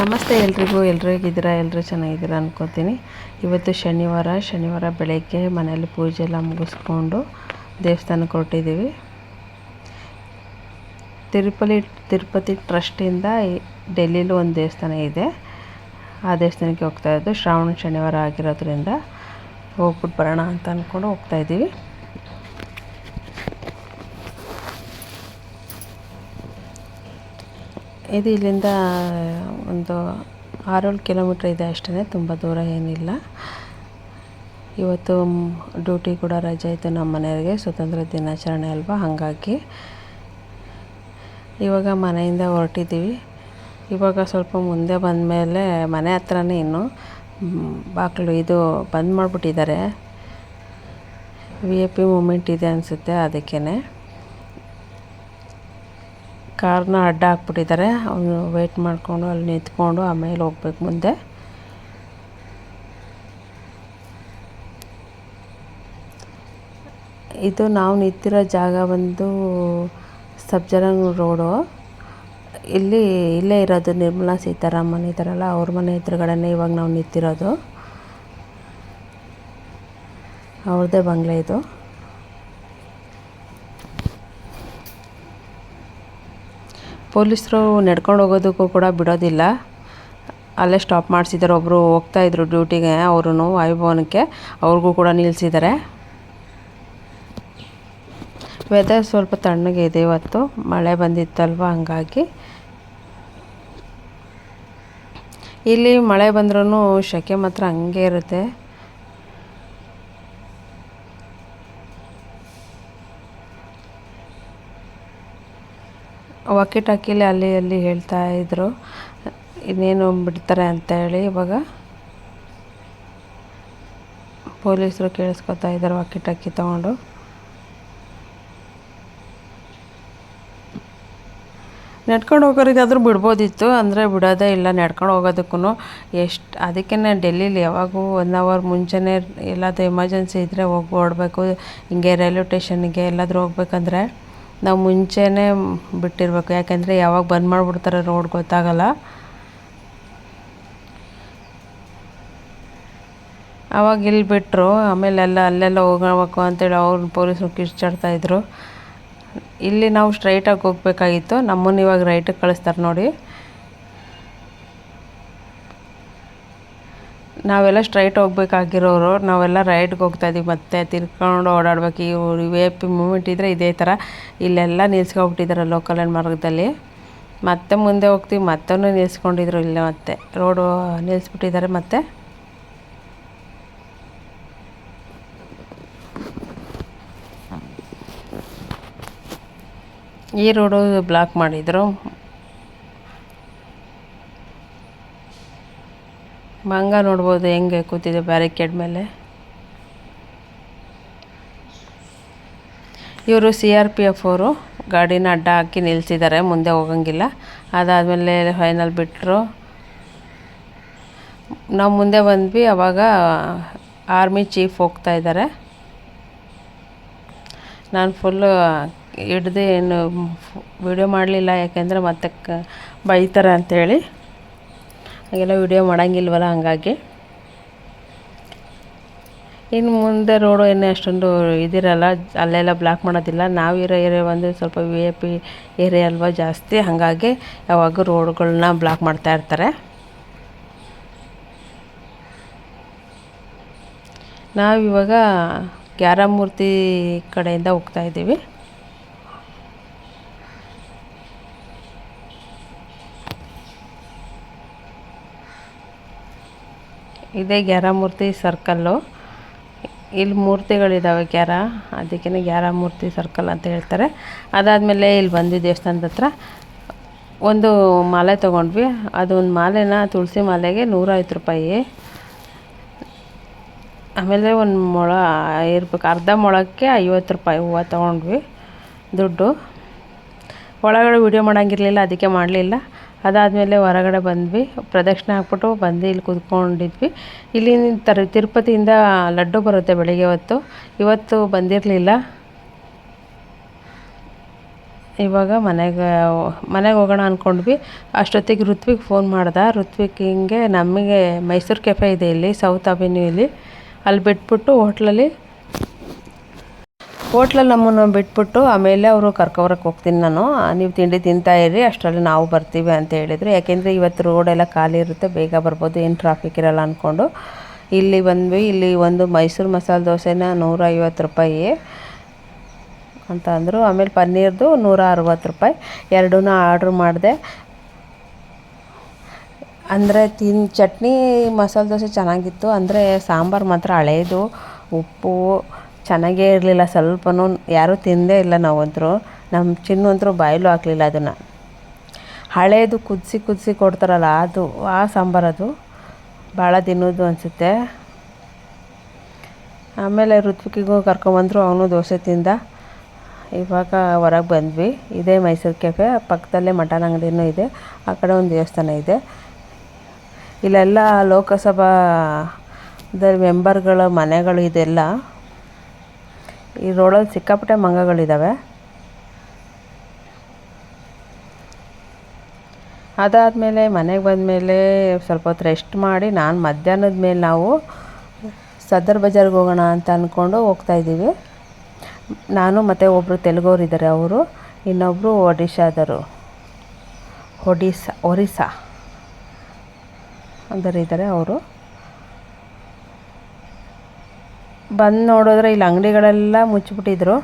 ನಮಸ್ತೆ ಎಲ್ರಿಗೂ. ಎಲ್ಲರೂ ಹೇಗಿದ್ದೀರಾ? ಎಲ್ಲರೂ ಚೆನ್ನಾಗಿದ್ದೀರಾ ಅನ್ಕೋತೀನಿ. ಇವತ್ತು ಶನಿವಾರ ಬೆಳಗ್ಗೆ ಮನೆಯಲ್ಲಿ ಪೂಜೆ ಎಲ್ಲ ಮುಗಿಸ್ಕೊಂಡು ದೇವಸ್ಥಾನಕ್ಕೆ ಹೊರಟಿದ್ದೀವಿ. ತಿರುಪತಿ ಟ್ರಸ್ಟಿಂದ ಡೆಲ್ಲಿಲೂ ಒಂದು ದೇವಸ್ಥಾನ ಇದೆ, ಆ ದೇವಸ್ಥಾನಕ್ಕೆ ಹೋಗ್ತಾ ಇದ್ದು. ಶ್ರಾವಣ ಶನಿವಾರ ಆಗಿರೋದ್ರಿಂದ ಹೋಗ್ಬಿಟ್ಟು ಬರೋಣ ಅಂತ ಅಂದ್ಕೊಂಡು ಹೋಗ್ತಾಯಿದ್ದೀವಿ. ಇದು ಇಲ್ಲಿಂದ ಒಂದು 6-7 ಕಿಲೋಮೀಟ್ರ್ ಇದೆ ಅಷ್ಟೇ, ತುಂಬ ದೂರ ಏನಿಲ್ಲ. ಇವತ್ತು ಡ್ಯೂಟಿ ಕೂಡ ರಜೆ ಇತ್ತು ನಮ್ಮ ಮನೆಯವರಿಗೆ, ಸ್ವತಂತ್ರ ದಿನಾಚರಣೆ ಅಲ್ವಾ, ಹಾಗಾಗಿ ಇವಾಗ ಮನೆಯಿಂದ ಹೊರಟಿದ್ದೀವಿ. ಇವಾಗ ಸ್ವಲ್ಪ ಮುಂದೆ ಬಂದ ಮೇಲೆ ಮನೆ ಹತ್ರನೇ ಇನ್ನು ಬಾಗಿಲು ಇದು ಬಂದ್ ಮಾಡಿಬಿಟ್ಟಿದ್ದಾರೆ. VIP ಮೂಮೆಂಟ್ ಇದೆ ಅನಿಸುತ್ತೆ, ಅದಕ್ಕೇ ಕಾರ್ನ ಅಡ್ಡ ಹಾಕ್ಬಿಟ್ಟಿದ್ದಾರೆ. ಅವನು ವೆಯ್ಟ್ ಮಾಡಿಕೊಂಡು ಅಲ್ಲಿ ನಿಂತ್ಕೊಂಡು ಆಮೇಲೆ ಹೋಗ್ಬೇಕು ಮುಂದೆ. ಇದು ನಾವು ನಿಂತಿರೋ ಜಾಗ ಬಂದು ಸಬ್ಜರಂಗ್ ರೋಡು. ಇಲ್ಲೇ ಇರೋದು ನಿರ್ಮಲಾ ಸೀತಾರಾಮನ್ ಇದ್ದಾರಲ್ಲ, ಅವ್ರ ಮನೆ ಎದುರುಗಡೆನೇ ಇವಾಗ ನಾವು ನಿಂತಿರೋದು. ಅವ್ರದ್ದೇ ಬಂಗ್ಲೆ ಇದು. ಪೊಲೀಸರು ನಡ್ಕೊಂಡು ಹೋಗೋದಕ್ಕೂ ಕೂಡ ಬಿಡೋದಿಲ್ಲ, ಅಲ್ಲೇ ಸ್ಟಾಪ್ ಮಾಡಿಸಿದ್ದಾರೆ. ಒಬ್ಬರು ಹೋಗ್ತಾಯಿದ್ರು ಡ್ಯೂಟಿಗೆ, ಅವರು ವಾಯುಭವನಕ್ಕೆ, ಅವ್ರಿಗೂ ಕೂಡ ನಿಲ್ಲಿಸಿದ್ದಾರೆ. ವೆದರ್ ಸ್ವಲ್ಪ ತಣ್ಣಗೆ ಇದೆ ಇವತ್ತು, ಮಳೆ ಬಂದಿತ್ತಲ್ವ, ಹಂಗಾಗಿ. ಇಲ್ಲಿ ಮಳೆ ಬಂದ್ರೂ ಸೆಕೆ ಮಾತ್ರ ಹಂಗೆ ಇರುತ್ತೆ. ವಾಕಿ ಟಾಕಿಲಿ ಅಲ್ಲಿ ಹೇಳ್ತಾ ಇದ್ರು ಇನ್ನೇನು ಬಿಡ್ತಾರೆ ಅಂತ ಹೇಳಿ. ಇವಾಗ ಪೊಲೀಸರು ಕೇಳಿಸ್ಕೊತಾ ಇದ್ದಾರೆ ವಾಕಿ ಟಾಕಿ ತೊಗೊಂಡು. ನಡ್ಕೊಂಡು ಹೋಗೋರಿಗಾದ್ರೂ ಬಿಡ್ಬೋದಿತ್ತು, ಅಂದರೆ ಬಿಡೋದೇ ಇಲ್ಲ. ನಡ್ಕೊಂಡು ಹೋಗೋದಕ್ಕೂ ಅದಕ್ಕೇ ಡೆಲ್ಲೀಲಿ ಯಾವಾಗೂ 1 ಅವರ್ ಮುಂಚೆನೇ ಎಲ್ಲಾದರೂ ಎಮರ್ಜೆನ್ಸಿ ಇದ್ದರೆ ಓಡಬೇಕು. ಹಿಂಗೆ ರೈಲ್ವೆ ಸ್ಟೇಷನ್ಗೆ ಎಲ್ಲಾದರೂ ಹೋಗ್ಬೇಕಂದ್ರೆ ನಾವು ಮುಂಚೆನೇ ಬಿಟ್ಟಿರ್ಬೇಕು, ಯಾಕೆಂದರೆ ಯಾವಾಗ ಬಂದ್ ಮಾಡಿಬಿಡ್ತಾರೆ ರೋಡ್ ಗೊತ್ತಾಗಲ್ಲ. ಆವಾಗ ಇಲ್ಲಿ ಬಿಟ್ಟರು, ಆಮೇಲೆ ಅಲ್ಲೆಲ್ಲ ಹೋಗಬೇಕು ಅಂತೇಳಿ ಅವ್ರು ಪೊಲೀಸರು ಕಿರ್ಚಾಡ್ತಾಯಿದ್ರು. ಇಲ್ಲಿ ನಾವು ಸ್ಟ್ರೈಟಾಗಿ ಹೋಗ್ಬೇಕಾಗಿತ್ತು, ನಮ್ಮನ್ನು ಇವಾಗ ರೈಟಿಗೆ ಕಳಿಸ್ತಾರೆ ನೋಡಿ. ನಾವೆಲ್ಲ ಸ್ಟ್ರೈಟ್ ಹೋಗ್ಬೇಕಾಗಿರೋರು, ನಾವೆಲ್ಲ ರೈಟ್ಗೆ ಹೋಗ್ತಾಯಿದ್ದೀವಿ. ಮತ್ತೆ ತಿರ್ಕೊಂಡು ಓಡಾಡ್ಬೇಕು. ಈ VIP ಮೂಮೆಂಟ್ ಇದ್ದರೆ ಇದೇ ಥರ ಇಲ್ಲೆಲ್ಲ ನಿಲ್ಸ್ಕೊಬಿಟ್ಟಿದ್ದಾರೆ ಲೋಕಲ್ ಮಾರ್ಗದಲ್ಲಿ. ಮತ್ತೆ ಮುಂದೆ ಹೋಗ್ತೀವಿ, ಮತ್ತೂ ನಿಲ್ಸ್ಕೊಂಡಿದ್ರು ಇಲ್ಲೇ, ಮತ್ತೆ ರೋಡು ನಿಲ್ಲಿಸ್ಬಿಟ್ಟಿದ್ದಾರೆ. ಮತ್ತೆ ಈ ರೋಡು ಬ್ಲಾಕ್ ಮಾಡಿದರು. ಮಂಗ ನೋಡ್ಬೋದು ಹೆಂಗೆ ಕೂತಿದೆ ಬ್ಯಾರಿಕೇಡ್ ಮೇಲೆ. ಇವರು CRPF ಅವರು ಗಾಡಿನ ಅಡ್ಡ ಹಾಕಿ ನಿಲ್ಲಿಸಿದ್ದಾರೆ, ಮುಂದೆ ಹೋಗಂಗಿಲ್ಲ. ಅದಾದಮೇಲೆ ಫೈನಲ್ ಬಿಟ್ಟರು. ನಾವು ಮುಂದೆ ಬಂದ್ವಿ, ಆವಾಗ ಆರ್ಮಿ ಚೀಫ್ ಹೋಗ್ತಾ ಇದ್ದಾರೆ. ನಾನು ಫುಲ್ಲು ಹಿಡ್ದು ಏನು ವಿಡಿಯೋ ಮಾಡಲಿಲ್ಲ, ಯಾಕೆಂದರೆ ಮತ್ತೆ ಬೈತಾರೆ ಅಂಥೇಳಿ. ಹಾಗೆಲ್ಲ ವಿಡಿಯೋ ಮಾಡೋಂಗಿಲ್ವಲ್ಲ, ಹಂಗಾಗಿ. ಇನ್ನು ಮುಂದೆ ರೋಡು ಏನೇ ಅಷ್ಟೊಂದು ಇದಿರಲ್ಲ, ಅಲ್ಲೆಲ್ಲ ಬ್ಲಾಕ್ ಮಾಡೋದಿಲ್ಲ. ನಾವಿರೋ ಏರಿಯಾ ಒಂದು ಸ್ವಲ್ಪ VIP ಏರಿಯಾ ಅಲ್ವಾ ಜಾಸ್ತಿ, ಹಾಗಾಗಿ ಯಾವಾಗೂ ರೋಡ್ಗಳನ್ನ ಬ್ಲಾಕ್ ಮಾಡ್ತಾ ಇರ್ತಾರೆ. ನಾವಿವಾಗ ಗ್ಯಾರಮೂರ್ತಿ ಕಡೆಯಿಂದ ಹೋಗ್ತಾಯಿದ್ದೀವಿ. ಇದೇ ಗ್ಯಾರಮೂರ್ತಿ ಸರ್ಕಲ್ಲು. ಇಲ್ಲಿ ಮೂರ್ತಿಗಳಿದ್ದಾವೆ ಅದಕ್ಕೇ ಗ್ಯಾರಮೂರ್ತಿ ಸರ್ಕಲ್ ಅಂತ ಹೇಳ್ತಾರೆ. ಅದಾದಮೇಲೆ ಇಲ್ಲಿ ಬಂದ್ವಿ ದೇವಸ್ಥಾನದ ಹತ್ರ. ಒಂದು ಮಾಲೆ ತೊಗೊಂಡ್ವಿ. ಅದೊಂದು ಮಾಲೆನ ತುಳಸಿ ಮಾಲೆಗೆ 150 ರೂಪಾಯಿ. ಆಮೇಲೆ ಒಂದು ಮೊಳ ಇರ್ಬೇಕು, ಅರ್ಧ ಮೊಳಕ್ಕೆ 50 ರೂಪಾಯಿ ಹೂವು ತೊಗೊಂಡ್ವಿ ದುಡ್ಡು. ಒಳಗಡೆ ವಿಡಿಯೋ ಮಾಡೋಂಗಿರಲಿಲ್ಲ, ಅದಕ್ಕೆ ಮಾಡಲಿಲ್ಲ. ಅದಾದಮೇಲೆ ಹೊರಗಡೆ ಬಂದ್ವಿ, ಪ್ರದಕ್ಷಿಣೆ ಹಾಕ್ಬಿಟ್ಟು ಬಂದು ಇಲ್ಲಿ ಕೂತ್ಕೊಂಡಿದ್ವಿ. ಇಲ್ಲಿ ತಿರುಪತಿಯಿಂದ ಲಡ್ಡು ಬರುತ್ತೆ ಬೆಳಿಗ್ಗೆ ಹೊತ್ತು. ಇವತ್ತು ಬಂದಿರಲಿಲ್ಲ, ಇವಾಗ ಮನೆಗೆ ಹೋಗೋಣ ಅಂದ್ಕೊಂಡ್ವಿ. ಅಷ್ಟೊತ್ತಿಗೆ ಋತ್ವಿಕ್ ಫೋನ್ ಮಾಡ್ದೆ. ಋತ್ವಿಕ್ ಹಿಂಗೆ ನಮಗೆ ಮೈಸೂರು ಕೆಫೆ ಇದೆ ಇಲ್ಲಿ ಸೌತ್ ಅವೆನ್ಯೂಲಿ, ಅಲ್ಲಿ ಬಿಟ್ಬಿಟ್ಟು ಹೋಟ್ಲಲ್ಲಿ ನಮ್ಮನ್ನು ಬಿಟ್ಬಿಟ್ಟು ಆಮೇಲೆ ಅವರು ಕರ್ಕೊಬರಕ್ಕೆ ಹೋಗ್ತೀನಿ ನಾನು, ನೀವು ತಿಂಡಿ ತಿಂತಾಯಿರಿ, ಅಷ್ಟರಲ್ಲಿ ನಾವು ಬರ್ತೀವಿ ಅಂತ ಹೇಳಿದರು. ಯಾಕೆಂದರೆ ಇವತ್ತು ರೋಡೆಲ್ಲ ಖಾಲಿ ಇರುತ್ತೆ, ಬೇಗ ಬರ್ಬೋದು, ಏನು ಟ್ರಾಫಿಕ್ ಇರಲ್ಲ ಅಂದ್ಕೊಂಡು ಇಲ್ಲಿ ಬಂದ್ವಿ. ಇಲ್ಲಿ ಒಂದು ಮೈಸೂರು ಮಸಾಲೆ ದೋಸೆನ 150 ರೂಪಾಯಿ ಅಂತ ಅಂದರು. ಆಮೇಲೆ ಪನ್ನೀರ್ದು 160 ರೂಪಾಯಿ, ಎರಡೂ ಆರ್ಡ್ರ್ ಮಾಡಿದೆ. ಅಂದರೆ ಚಟ್ನಿ ಮಸಾಲೆ ದೋಸೆ ಚೆನ್ನಾಗಿತ್ತು, ಅಂದರೆ ಸಾಂಬಾರು ಮಾತ್ರ ಹಳೇದು, ಉಪ್ಪು ಚೆನ್ನಾಗೇ ಇರಲಿಲ್ಲ, ಸ್ವಲ್ಪನೂ ಯಾರೂ ತಿಂದೇ ಇಲ್ಲ ನಾವಂತರೂ. ನಮ್ಮ ಚಿನ್ನು ಅಂತರೂ ಬಾಯಲ್ಲೂ ಹಾಕಲಿಲ್ಲ ಅದನ್ನು. ಹಳೇದು ಕುದಿಸಿ ಕೊಡ್ತಾರಲ್ಲ ಅದು, ಆ ಸಾಂಬಾರು ಅದು ಭಾಳ ದಿನದ್ದು ಅನಿಸುತ್ತೆ. ಆಮೇಲೆ ಋತ್ವಿಕಿಗೂ ಕರ್ಕೊಂಬಂದರು, ಅವನು ದೋಸೆ ತಿಂದ. ಇವಾಗ ಹೊರಗೆ ಬಂದ್ವಿ. ಇದೇ ಮೈಸೂರು ಕೆಫೆ, ಪಕ್ಕದಲ್ಲೇ ಮಟನ್ ಅಂಗಡಿನೂ ಇದೆ, ಆ ಕಡೆ ಒಂದು ದೇವಸ್ಥಾನ ಇದೆ. ಇಲ್ಲೆಲ್ಲ ಲೋಕಸಭಾದ ಮೆಂಬರ್ಗಳ ಮನೆಗಳು ಇದೆಲ್ಲ. ಈ ರೋಡಲ್ಲಿ ಸಿಕ್ಕಾಪಟ್ಟೆ ಮಂಗಗಳಿದ್ದಾವೆ. ಅದಾದಮೇಲೆ ಮನೆಗೆ ಬಂದಮೇಲೆ ಸ್ವಲ್ಪ ಹೊತ್ತು ರೆಸ್ಟ್ ಮಾಡಿ ನಾನು ಮಧ್ಯಾಹ್ನದ ಮೇಲೆ ನಾವು ಸದರ್ ಬಜಾರ್ಗೆ ಹೋಗೋಣ ಅಂತ ಅಂದ್ಕೊಂಡು ಹೋಗ್ತಾಯಿದ್ದೀವಿ. ನಾನು ಮತ್ತು ಒಬ್ಬರು ತೆಲುಗವ್ರು ಇದ್ದಾರೆ, ಅವರು, ಇನ್ನೊಬ್ಬರು ಒರಿಸ್ಸಾ ಅಂದರೆ ಇದ್ದಾರೆ. ಅವರು ಬಂದು ನೋಡಿದ್ರೆ ಇಲ್ಲಿ ಅಂಗಡಿಗಳೆಲ್ಲ ಮುಚ್ಚಿಬಿಟ್ಟಿದ್ರು.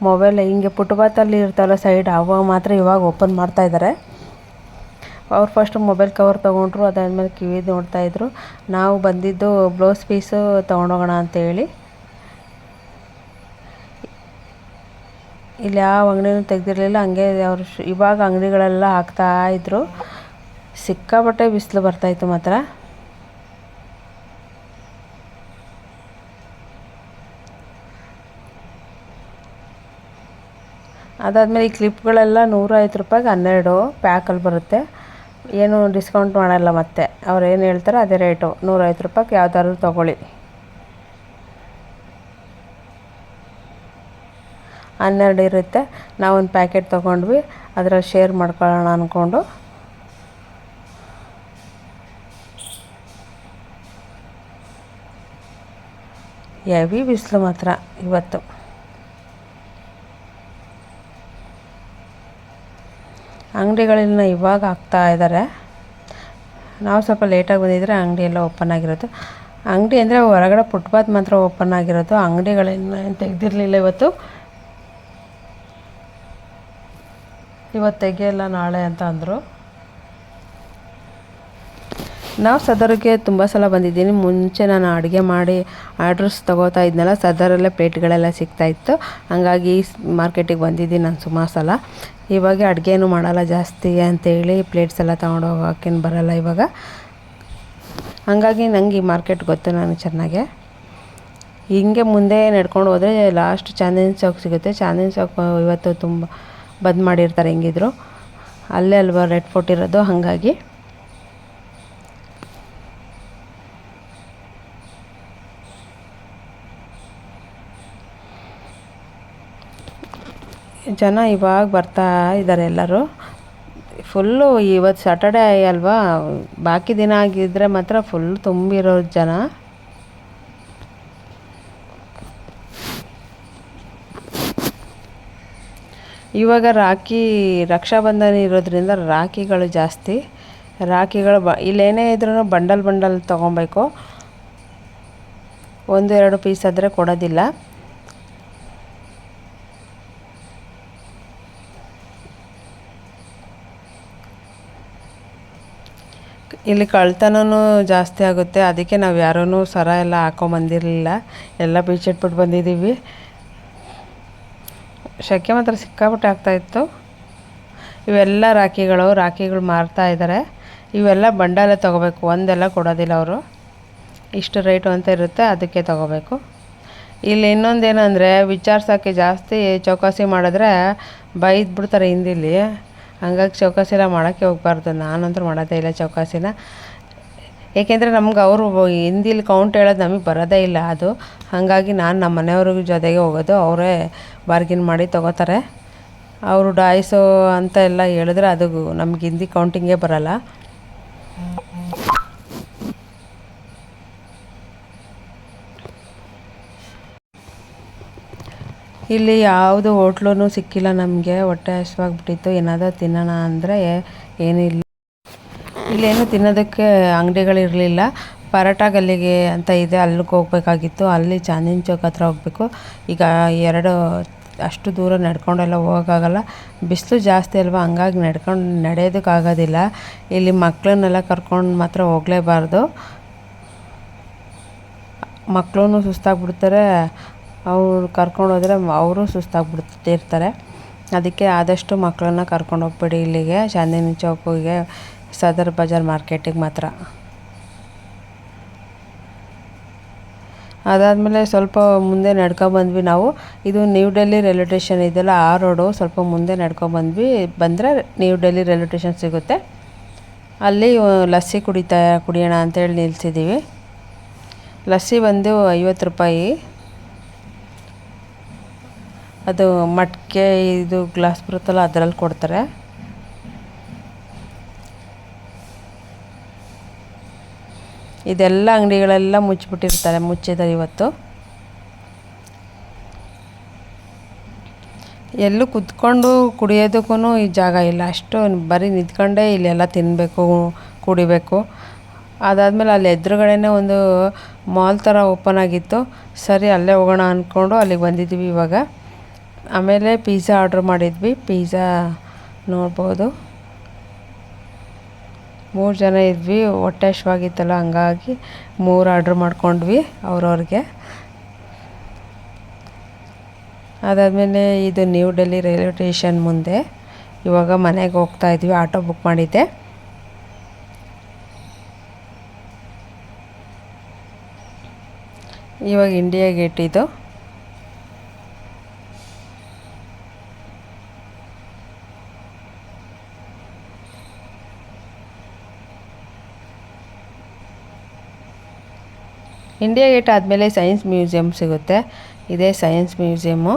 ಮೊಬೈಲ್ ಹಿಂಗೆ ಫುಟ್ಪಾತಲ್ಲಿ ಇರ್ತಾವಲ್ಲ ಸೈಡ್, ಅವಾಗ ಮಾತ್ರ ಇವಾಗ ಓಪನ್ ಮಾಡ್ತಾಯಿದ್ದಾರೆ. ಅವ್ರು ಫಸ್ಟ್ ಮೊಬೈಲ್ ಕವರ್ ತೊಗೊಂಡ್ರು, ಅದಾದಮೇಲೆ ಕಿವಿದು ನೋಡ್ತಾಯಿದ್ರು. ನಾವು ಬಂದಿದ್ದು ಬ್ಲೌಸ್ ಪೀಸು ತೊಗೊಂಡೋಗೋಣ ಅಂತೇಳಿ. ಇಲ್ಲಿ ಯಾವ ಅಂಗಡಿನೂ ತೆಗೆದಿರಲಿಲ್ಲ, ಹಂಗೆ ಅವರು ಇವಾಗ ಅಂಗಡಿಗಳೆಲ್ಲ ಹಾಕ್ತಾಯಿದ್ರು. ಸಿಕ್ಕಾಪಟ್ಟೆ ಬಿಸಿಲು ಬರ್ತಾಯಿತ್ತು ಮಾತ್ರ. ಅದಾದಮೇಲೆ ಈ ಕ್ಲಿಪ್ಗಳೆಲ್ಲ 150 ರೂಪಾಯಿಗೆ 12 ಪ್ಯಾಕಲ್ಲಿ ಬರುತ್ತೆ, ಏನು ಡಿಸ್ಕೌಂಟ್ ಮಾಡಲ್ಲ. ಮತ್ತೆ ಅವ್ರು ಏನು ಹೇಳ್ತಾರೆ ಅದೇ ರೇಟು, 150 ರೂಪಾಯಿಗೆ ಯಾವ್ದಾದ್ರು ತೊಗೊಳ್ಳಿ. 12 ಇರುತ್ತೆ. ನಾವೊಂದು ಪ್ಯಾಕೆಟ್ ತೊಗೊಂಡ್ವಿ, ಅದರಲ್ಲಿ ಶೇರ್ ಮಾಡ್ಕೊಳ್ಳೋಣ ಅಂದ್ಕೊಂಡು. ಹೆವಿ ಬಿಸಿಲು ಮಾತ್ರ ಇವತ್ತು. ಅಂಗಡಿಗಳನ್ನ ಇವಾಗ ಹಾಕ್ತಾ ಇದ್ದಾರೆ. ನಾವು ಸ್ವಲ್ಪ ಲೇಟಾಗಿ ಬಂದಿದ್ದರೆ ಅಂಗಡಿ ಎಲ್ಲ ಓಪನ್ ಆಗಿರೋದು. ಅಂಗಡಿ ಅಂದರೆ ಹೊರಗಡೆ ಫುಟ್ಪಾತ್ ಮಾತ್ರ ಓಪನ್ ಆಗಿರೋದು, ಅಂಗಡಿಗಳನ್ನ ತೆಗೆದಿರಲಿಲ್ಲ ಇವತ್ತು ತೆಗೆಯಲ್ಲ ನಾಳೆ ಅಂತ ಅಂದರು. ನಾವು ಸದರ್ಗೆ ತುಂಬ ಸಲ ಬಂದಿದ್ದೀನಿ. ಮುಂಚೆ ನಾನು ಅಡುಗೆ ಮಾಡಿ ಆರ್ಡ್ರಸ್ ತೊಗೋತಾ ಇದ್ನಲ್ಲ, ಸದರಲ್ಲೇ ಪ್ಲೇಟ್ಗಳೆಲ್ಲ ಸಿಗ್ತಾಯಿತ್ತು. ಹಂಗಾಗಿ ಮಾರ್ಕೆಟಿಗೆ ಬಂದಿದ್ದೀನಿ ನಾನು ಸುಮಾರು ಸಲ. ಇವಾಗ ಅಡುಗೆನೂ ಮಾಡಲ್ಲ ಜಾಸ್ತಿ ಅಂತೇಳಿ ಪ್ಲೇಟ್ಸ್ ಎಲ್ಲ ತೊಗೊಂಡು ಹೋಗೋಕ್ಕೇನು ಬರೋಲ್ಲ ಇವಾಗ. ಹಾಗಾಗಿ ನಂಗೆ ಈ ಮಾರ್ಕೆಟ್ ಗೊತ್ತು ನನಗೆ ಚೆನ್ನಾಗೆ. ಹಿಂಗೆ ಮುಂದೆ ನಡ್ಕೊಂಡು ಹೋದರೆ ಲಾಸ್ಟ್ ಚಾಂದಿನಿ ಚೌಕ್ ಸಿಗುತ್ತೆ. ಚಾಂದಿನಿ ಚೌಕ್ ಇವತ್ತು ತುಂಬ ಬಂದ್ ಮಾಡಿರ್ತಾರೆ, ಹೆಂಗಿದ್ರು ಅಲ್ಲೇ ಅಲ್ವಾ ರೆಡ್ ಫೋರ್ಟ್ ಇರೋದು, ಹಾಗಾಗಿ ಜನ ಇವಾಗ ಬರ್ತಾ ಇದ್ದಾರೆ ಎಲ್ಲರೂ. ಫುಲ್ಲು ಇವತ್ತು ಸ್ಯಾಟರ್ಡೇ ಅಲ್ವಾ, ಬಾಕಿ ದಿನ ಆಗಿದ್ದರೆ ಮಾತ್ರ ಫುಲ್ ತುಂಬಿರೋ ಜನ. ಇವಾಗ ರಕ್ಷಾಬಂಧನ ಇರೋದ್ರಿಂದ ರಾಖಿಗಳು ಜಾಸ್ತಿ. ರಾಖಿಗಳು ಇಲ್ಲೇನೇ ಇದ್ರೂ ಬಂಡಲ್ ತೊಗೊಬೇಕು, 1-2 ಪೀಸ್ ಆದರೆ ಕೊಡೋದಿಲ್ಲ. ಇಲ್ಲಿ ಕಳ್ತನೂ ಜಾಸ್ತಿ ಆಗುತ್ತೆ, ಅದಕ್ಕೆ ನಾವು ಯಾರೂ ಸರ ಎಲ್ಲ ಹಾಕೊಂಬಂದಿರಲಿಲ್ಲ, ಎಲ್ಲ ಬಿಚ್ಚಿಟ್ಬಿಟ್ಟು ಬಂದಿದ್ದೀವಿ. ಶೆಕೆ ಮಾತ್ರ ಸಿಕ್ಕಾಪಟ್ಟೆ ಆಗ್ತಾಯಿತ್ತು. ಇವೆಲ್ಲ ರಾಖಿಗಳು ಮಾರ್ತಾ ಇದ್ದಾರೆ. ಇವೆಲ್ಲ ಬಂಡಲೇ ತೊಗೋಬೇಕು, ಒಂದೆಲ್ಲ ಕೊಡೋದಿಲ್ಲ ಅವರು. ಇಷ್ಟು ರೇಟು ಅಂತ ಇರುತ್ತೆ, ಅದಕ್ಕೆ ತೊಗೋಬೇಕು. ಇಲ್ಲಿ ಇನ್ನೊಂದೇನೆಂದರೆ ವಿಚಾರಿಸೋಕ್ಕೆ ಜಾಸ್ತಿ ಚೌಕಾಸಿ ಮಾಡಿದ್ರೆ ಬೈದ್ಬಿಡ್ತಾರೆ ಹಿಂದಿಲಿ. ಹಂಗಾಗಿ ಚೌಕಾಸಿ ಎಲ್ಲ ಮಾಡೋಕ್ಕೆ ಹೋಗ್ಬಾರ್ದು. ನಾನಂತೂ ಮಾಡೋದೇ ಇಲ್ಲ ಚೌಕಾಸಿನ. ಏಕೆಂದರೆ ನಮ್ಗೆ ಅವರು ಹಿಂದಿಲಿ ಕೌಂಟ್ ಹೇಳೋದು ನಮಗೆ ಬರೋದೇ ಇಲ್ಲ ಅದು. ಹಾಗಾಗಿ ನಾನು ನಮ್ಮ ಮನೆಯವ್ರ ಜೊತೆಗೆ ಹೋಗೋದು, ಅವರೇ ಬಾರ್ಗಿನ್ ಮಾಡಿ ತೊಗೋತಾರೆ. ಅವರು ಡಾಯ್ಸೋ ಅಂತ ಎಲ್ಲ ಹೇಳಿದ್ರೆ ಅದು ನಮ್ಗೆ ಹಿಂದಿ ಕೌಂಟಿಂಗೇ ಬರಲ್ಲ. ಇಲ್ಲಿ ಯಾವುದು ಹೋಟ್ಲೂ ಸಿಕ್ಕಿಲ್ಲ ನಮಗೆ. ಹೊಟ್ಟೆ ಹಸಿವಾಗ್ಬಿಟ್ಟಿತ್ತು. ಏನಾದರೂ ತಿನ್ನೋಣ ಅಂದರೆ ಏನಿಲ್ಲ. ಇಲ್ಲೇನು ತಿನ್ನೋದಕ್ಕೆ ಅಂಗಡಿಗಳಿರಲಿಲ್ಲ. ಪರೋಟ ಗಲ್ಲಿಗೆ ಅಂತ ಇದೆ, ಅಲ್ಲಿಗೆ ಹೋಗ್ಬೇಕಾಗಿತ್ತು. ಅಲ್ಲಿ ಚಾಂದಿನಿ ಚೌಕ್ ಹತ್ರ ಹೋಗಬೇಕು. ಈಗ ಅಷ್ಟು ದೂರ ನಡ್ಕೊಂಡೆಲ್ಲ ಹೋಗೋಕ್ಕಾಗಲ್ಲ, ಬಿಸಿಲು ಜಾಸ್ತಿ ಅಲ್ವಾ, ಹಂಗಾಗಿ ನಡೆಯೋದಕ್ಕಾಗೋದಿಲ್ಲ. ಇಲ್ಲಿ ಮಕ್ಕಳನ್ನೆಲ್ಲ ಕರ್ಕೊಂಡು ಮಾತ್ರ ಹೋಗಲೇಬಾರ್ದು. ಮಕ್ಕಳೂ ಸುಸ್ತಾಗ್ಬಿಡ್ತಾರೆ, ಅವ್ರು ಕರ್ಕೊಂಡು ಹೋದರೆ ಅವರು ಸುಸ್ತಾಗ್ಬಿಡ್ತಿರ್ತಾರೆ. ಅದಕ್ಕೆ ಆದಷ್ಟು ಮಕ್ಕಳನ್ನ ಕರ್ಕೊಂಡು ಹೋಗ್ಬೇಡಿ ಇಲ್ಲಿಗೆ, ಚಾಂದಿನಿ ಚೌಕಿಗೆ, ಸದರ್ ಬಜಾರ್ ಮಾರ್ಕೆಟಿಗೆ ಮಾತ್ರ. ಅದಾದಮೇಲೆ ಸ್ವಲ್ಪ ಮುಂದೆ ನಡ್ಕೊಬಂದ್ವಿ ನಾವು. ಇದು ನ್ಯೂ ಡೆಲ್ಲಿ ರೈಲ್ವೆ ಸ್ಟೇಷನ್ ಇದೆಯಲ್ಲ, ಆ ರೋಡು. ಸ್ವಲ್ಪ ಮುಂದೆ ಬಂದರೆ ನ್ಯೂ ಡೆಲ್ಲಿ ರೈಲ್ವೆ ಸ್ಟೇಷನ್ ಸಿಗುತ್ತೆ. ಅಲ್ಲಿ ಲಸ್ಸಿ ಕುಡಿಯೋಣ ಅಂತೇಳಿ ನಿಲ್ಸಿದ್ದೀವಿ. ಲಸ್ಸಿ ಬಂದು 50 ರೂಪಾಯಿ. ಅದು ಮಟ್ಕೆ ಇದು ಗ್ಲಾಸ್ ಬರುತ್ತಲ್ಲ, ಅದರಲ್ಲಿ ಕೊಡ್ತಾರೆ. ಇದೆಲ್ಲ ಅಂಗಡಿಗಳೆಲ್ಲ ಮುಚ್ಚಿದ್ದಾರೆ ಇವತ್ತು. ಎಲ್ಲೂ ಕುತ್ಕೊಂಡು ಕುಡಿಯೋದಕ್ಕೂ ಈ ಜಾಗ ಇಲ್ಲ. ಅಷ್ಟು ಬರೀ ನಿಂತ್ಕೊಂಡೇ ಇಲ್ಲೆಲ್ಲ ತಿನ್ನಬೇಕು, ಕುಡಿಬೇಕು. ಅದಾದಮೇಲೆ ಅಲ್ಲಿ ಎದುರುಗಡೆನೇ ಒಂದು ಮಾಲ್ ಥರ ಓಪನ್ ಆಗಿತ್ತು. ಸರಿ, ಅಲ್ಲೇ ಹೋಗೋಣ ಅಂದ್ಕೊಂಡು ಅಲ್ಲಿಗೆ ಬಂದಿದ್ವಿ ಇವಾಗ. ಆಮೇಲೆ ಪಿಜ್ಜಾ ಆರ್ಡ್ರ್ ಮಾಡಿದ್ವಿ. ಪಿಜ್ಜಾ ನೋಡ್ಬೋದು, 3 ಜನ ಇದ್ವಿ. ಹೊಟ್ಟೆ ಹಸಿವಾಗಿತ್ತಲ್ಲ, ಹಂಗಾಗಿ 3 ಆರ್ಡ್ರ್ ಮಾಡ್ಕೊಂಡ್ವಿ ಅವ್ರವ್ರಿಗೆ. ಅದಾದಮೇಲೆ ಇದು ನ್ಯೂ ಡೆಲ್ಲಿ ರೈಲ್ವೆ ಸ್ಟೇಷನ್ ಮುಂದೆ. ಇವಾಗ ಮನೆಗೆ ಹೋಗ್ತಾಯಿದ್ವಿ. ಆಟೋ ಬುಕ್ ಮಾಡಿದ್ದೆ. ಇವಾಗ ಇಂಡಿಯಾ ಗೇಟ್ ಇದು. ಇಂಡಿಯಾ ಗೇಟ್ ಆದಮೇಲೆ ಸೈನ್ಸ್ ಮ್ಯೂಸಿಯಮ್ ಸಿಗುತ್ತೆ. ಇದೇ ಸೈನ್ಸ್ ಮ್ಯೂಸಿಯಮ್ಮು.